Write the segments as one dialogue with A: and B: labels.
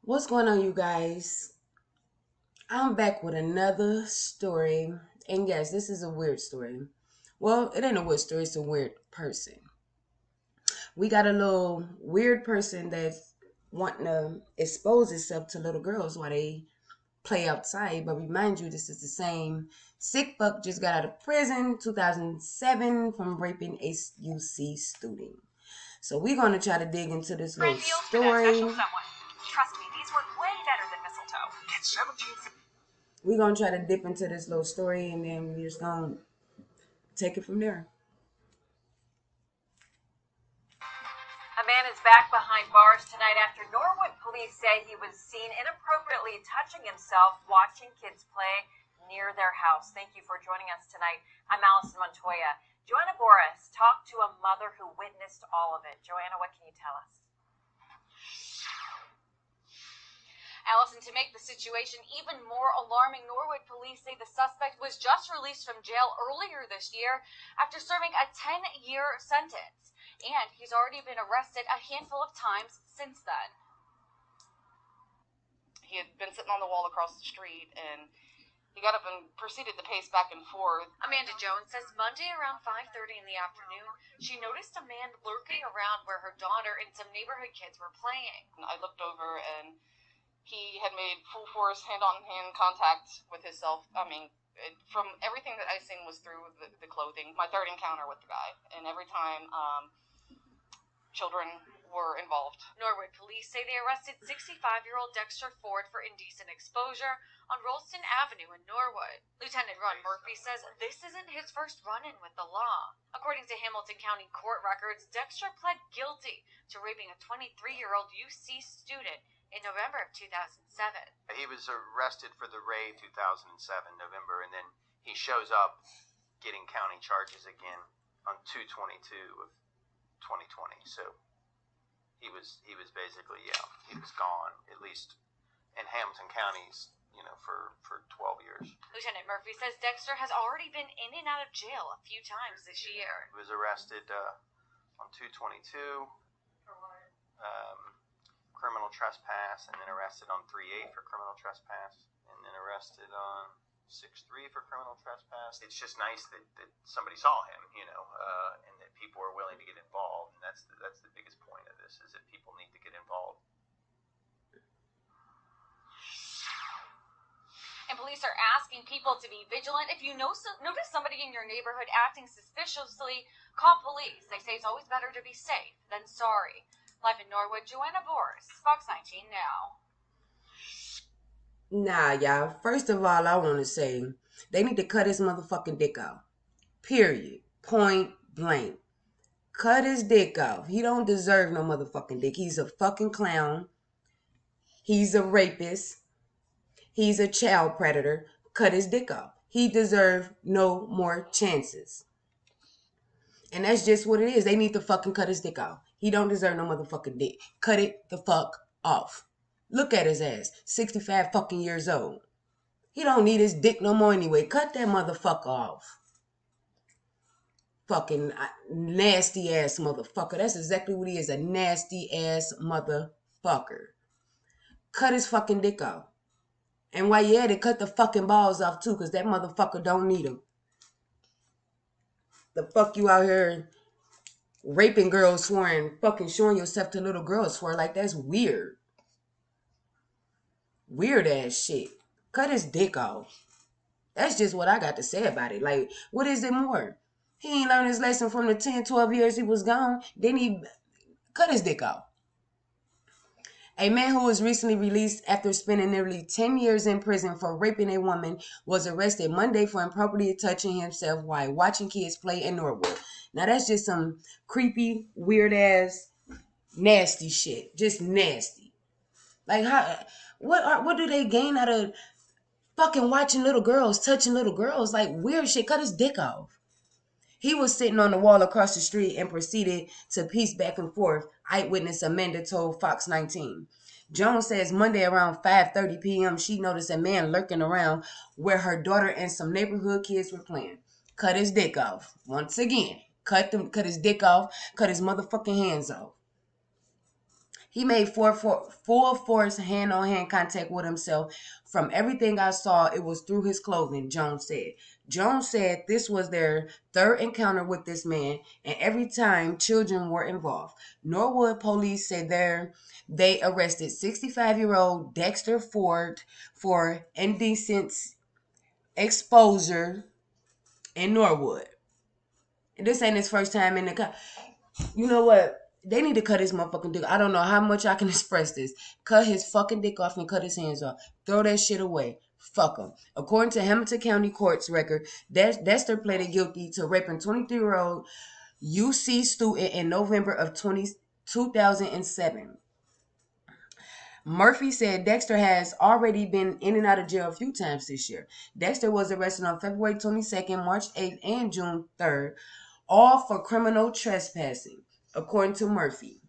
A: What's going on, you guys? I'm back with another story. And yes, this is a weird story. Well, it ain't a weird story, it's a weird person. We got a little weird person that's wanting to expose itself to little girls while they play outside. But remind you, this is the same sick fuck just got out of prison 2007 from raping a UC student. So we're going to try to dig into this little story.
B: Trust me, these work way better than mistletoe. It's 17.
A: We're going to try to dip into this little story and then we're just going to take it from there.
B: A man is back behind bars tonight after Norwood police say he was seen inappropriately touching himself watching kids play near their house. Thank you for joining us tonight. I'm Allison Montoya. Joanna Boris talked to a mother who witnessed all of it. Joanna, what can you tell us?
C: Allison, to make the situation even more alarming, Norwood police say the suspect was just released from jail earlier this year after serving a 10-year sentence. And he's already been arrested a handful of times since then.
D: He had been sitting on the wall across the street, and he got up and proceeded to pace back and forth.
C: Amanda Jones says Monday around 5:30 in the afternoon, she noticed a man lurking around where her daughter and some neighborhood kids were playing.
D: And I looked over, and he had made full force hand-on-hand contact with himself. From everything that I seen was through the clothing. My third encounter with the guy, and every time children were involved.
C: Norwood police say they arrested 65-year-old Dexter Ford for indecent exposure on Rolston Avenue in Norwood. Lieutenant Ron Murphy says this isn't his first run-in with the law. According to Hamilton County court records, Dexter pled guilty to raping a 23-year-old UC student in November of 2007.
E: He was arrested for the raid 2007 November, and then he shows up getting county charges again on 2/22 of 2020. So he was basically, he was gone, at least in Hamilton counties, for 12 years.
C: Lieutenant Murphy says Dexter has already been in and out of jail a few times this year.
E: He was arrested on 2/22. Criminal trespass, and then arrested on 3/8 for criminal trespass, and then arrested on 6/3 for criminal trespass. It's just nice that somebody saw him, and that people are willing to get involved, and that's the biggest point of this, is that people need to get involved.
C: And police are asking people to be vigilant. If you notice somebody in your neighborhood acting suspiciously, call police. They say it's always better to be safe than sorry. Live in Norwood, Joanna Boris, Fox 19 now.
A: Nah, y'all. First of all, I want to say they need to cut his motherfucking dick off. Period. Point blank. Cut his dick off. He don't deserve no motherfucking dick. He's a fucking clown. He's a rapist. He's a child predator. Cut his dick off. He deserves no more chances. And that's just what it is. They need to fucking cut his dick off. He don't deserve no motherfucking dick. Cut it the fuck off. Look at his ass. 65 fucking years old. He don't need his dick no more anyway. Cut that motherfucker off. Fucking nasty ass motherfucker. That's exactly what he is. A nasty ass motherfucker. Cut his fucking dick off. And while you're at it, cut the fucking balls off too, because that motherfucker don't need them. The fuck you out here raping girls for and fucking showing yourself to little girls for? Like, that's weird. Weird ass shit. Cut his dick off. That's just what I got to say about it. Like, what is it more? He ain't learned his lesson from the 10, 12 years he was gone. Then he cut his dick off. A man who was recently released after spending nearly 10 years in prison for raping a woman was arrested Monday for improperly touching himself while watching kids play in Norwood. Now, that's just some creepy, weird-ass, nasty shit. Just nasty. Like, what do they gain out of fucking watching little girls, touching little girls? Like, weird shit. Cut his dick off. He was sitting on the wall across the street and proceeded to pace back and forth, eyewitness Amanda told Fox 19. Jones says Monday around 5:30 p.m. she noticed a man lurking around where her daughter and some neighborhood kids were playing. Cut his dick off. Once again, cut his dick off, cut his motherfucking hands off. He made full force hand-on-hand contact with himself. From everything I saw, it was through his clothing, Jones said. Jones said this was their third encounter with this man, and every time children were involved. Norwood police said they arrested 65-year-old Dexter Ford for indecent exposure in Norwood. This ain't his first time in the car. You know what? They need to cut his motherfucking dick. I don't know how much I can express this. Cut his fucking dick off and cut his hands off. Throw that shit away. Fuck him. According to Hamilton County Court's record, Dexter pleaded guilty to raping 23-year-old UC student in November of 2007. Murphy said Dexter has already been in and out of jail a few times this year. Dexter was arrested on February 22nd, March 8th, and June 3rd, all for criminal trespassing, according to Murphy.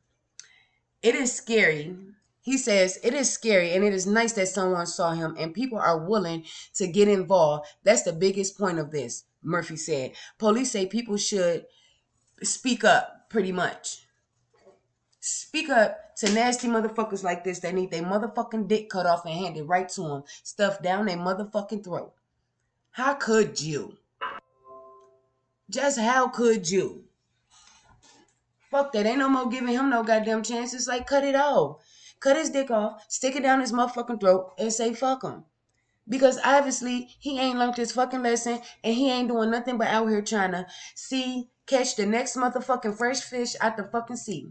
A: It is scary. He says, it is scary and it is nice that someone saw him and people are willing to get involved. That's the biggest point of this, Murphy said. Police say people should speak up, pretty much. Speak up to nasty motherfuckers like this that need their motherfucking dick cut off and handed right to them, stuffed down their motherfucking throat. How could you? Just how could you? Fuck that. Ain't no more giving him no goddamn chances. Like, cut it off. Cut his dick off, stick it down his motherfucking throat, and say fuck him. Because obviously, he ain't learned his fucking lesson, and he ain't doing nothing but out here trying to catch the next motherfucking fresh fish out the fucking sea.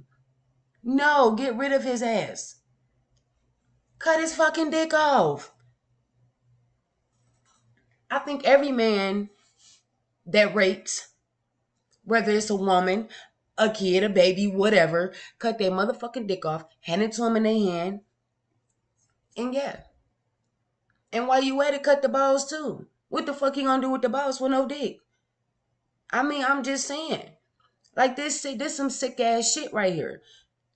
A: No, get rid of his ass. Cut his fucking dick off. I think every man that rapes, whether it's a woman, a kid, a baby, whatever, cut their motherfucking dick off, hand it to them in their hand, and yeah. And while you at it, cut the balls too. What the fuck you gonna do with the balls with no dick? I mean, I'm just saying. Like this some sick ass shit right here.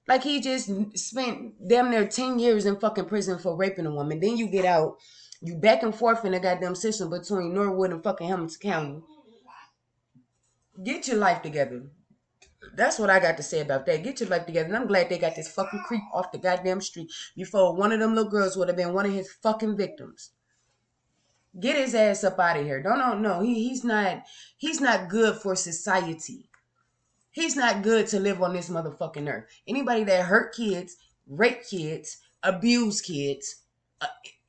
A: Like he just spent damn near 10 years in fucking prison for raping a woman. Then you get out, you back and forth in the goddamn system between Norwood and fucking Hamilton County. Get your life together. That's what I got to say about that. Get your life together. And I'm glad they got this fucking creep off the goddamn street before one of them little girls would have been one of his fucking victims. Get his ass up out of here. No. He's not good for society. He's not good to live on this motherfucking earth. Anybody that hurt kids, rape kids, abuse kids,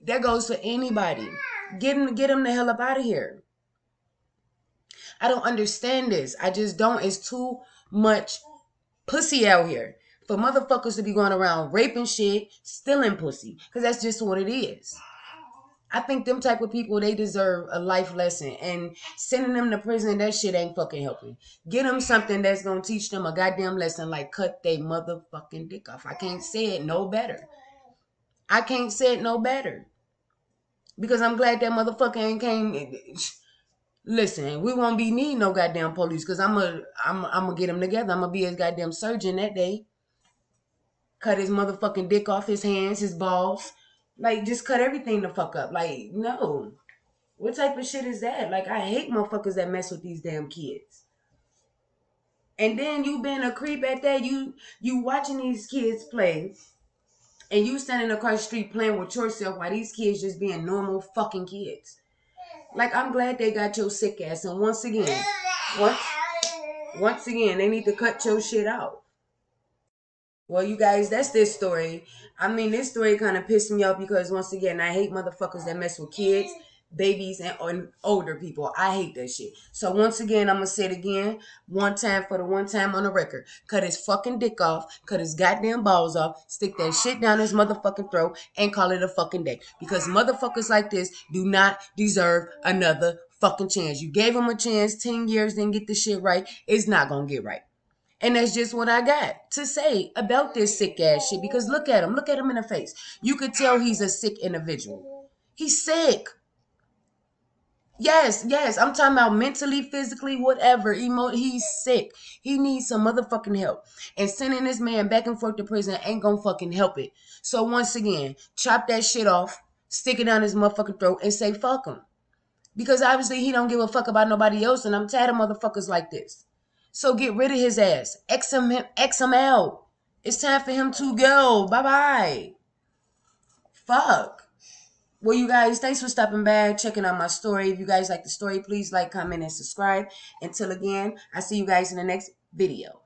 A: that goes for anybody. Get him the hell up out of here. I don't understand this. I just don't. It's too much pussy out here for motherfuckers to be going around raping shit, stealing pussy, because that's just what it is. I think them type of people, they deserve a life lesson, and sending them to prison, that shit ain't fucking helping. Get them something that's gonna teach them a goddamn lesson, like cut they motherfucking dick off. I can't say it no better. Because I'm glad that motherfucker ain't came. Listen, we won't be needing no goddamn police, because I'm gonna get him together. I'm gonna be his goddamn surgeon that day. Cut his motherfucking dick off, his hands, his balls. Like, just cut everything the fuck up. Like, no. What type of shit is that? Like, I hate motherfuckers that mess with these damn kids. And then you being a creep at that, you watching these kids play, and you standing across the street playing with yourself while these kids just being normal fucking kids. Like, I'm glad they got your sick ass. And once again, they need to cut your shit out. Well, you guys, that's this story. I mean, this story kind of pissed me off because, once again, I hate motherfuckers that mess with kids, babies, and older people. I hate that shit. So, once again, I'm going to say it again. One time for the one time on the record. Cut his fucking dick off. Cut his goddamn balls off. Stick that shit down his motherfucking throat and call it a fucking day. Because motherfuckers like this do not deserve another fucking chance. You gave him a chance, 10 years, didn't get the shit right. It's not going to get right. And that's just what I got to say about this sick ass shit. Because look at him. Look at him in the face. You could tell he's a sick individual. He's sick. Yes. I'm talking about mentally, physically, whatever. He's sick. He needs some motherfucking help. And sending this man back and forth to prison ain't gonna fucking help it. So once again, chop that shit off, stick it down his motherfucking throat, and say fuck him. Because obviously he don't give a fuck about nobody else, and I'm tired of motherfuckers like this. So get rid of his ass. X him out. It's time for him to go. Bye-bye. Fuck. Well, you guys, thanks for stopping by, checking out my story. If you guys like the story, please like, comment, and subscribe. Until again, I see you guys in the next video.